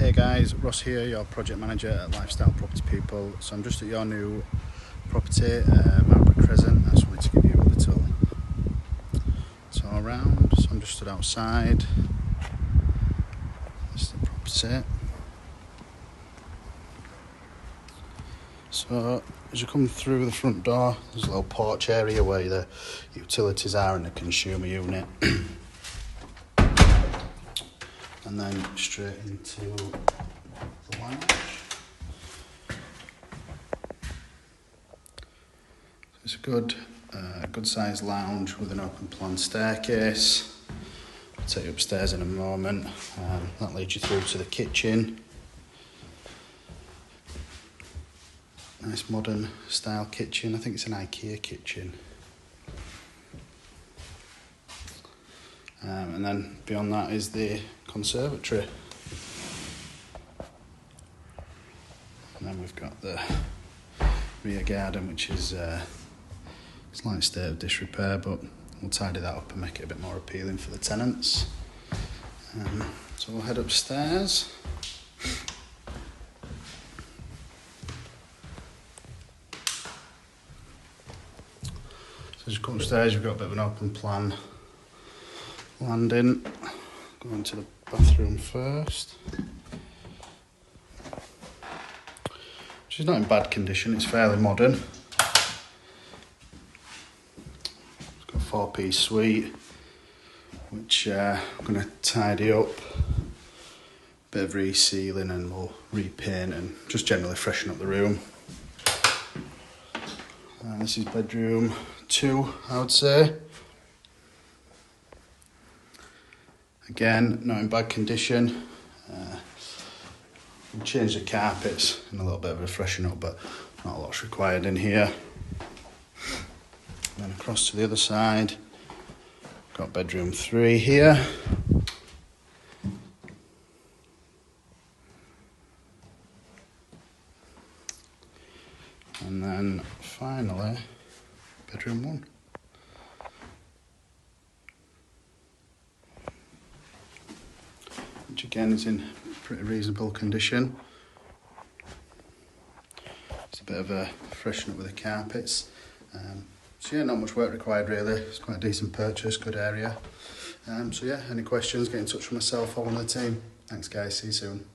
Hey guys, Ross here, your project manager at Lifestyle Property People. So I'm just at your new property, Marlborough Crescent. I just wanted to give you a little tour around. So I'm just stood outside. This is the property. So as you come through the front door, there's a little porch area where the utilities are and the consumer unit. And then straight into the lounge. It's a good sized lounge with an open plan staircase. I'll take you upstairs in a moment. That leads you through to the kitchen. Nice modern style kitchen. I think it's an IKEA kitchen. And then beyond that is the conservatory. And then we've got the rear garden, which is slight state of disrepair, but we'll tidy that up and make it a bit more appealing for the tenants. So we'll head upstairs. So as you come upstairs, you've got a bit of an open plan landing. Go into the bathroom first, which is not in bad condition. It's fairly modern. It's got a 4-piece suite, which I'm going to tidy up, bit of resealing, and we'll repaint and just generally freshen up the room. And this is bedroom 2, I would say. Again, not in bad condition. We'll change the carpets and a little bit of a freshen up, but not a lot's required in here. Then across to the other side, got bedroom 3 here. And then finally, bedroom 1. Which again is in pretty reasonable condition. It's a bit of a freshen up with the carpets. So yeah, not much work required really. It's quite a decent purchase, good area. So yeah, any questions, get in touch with myself or one of the team. Thanks guys, see you soon.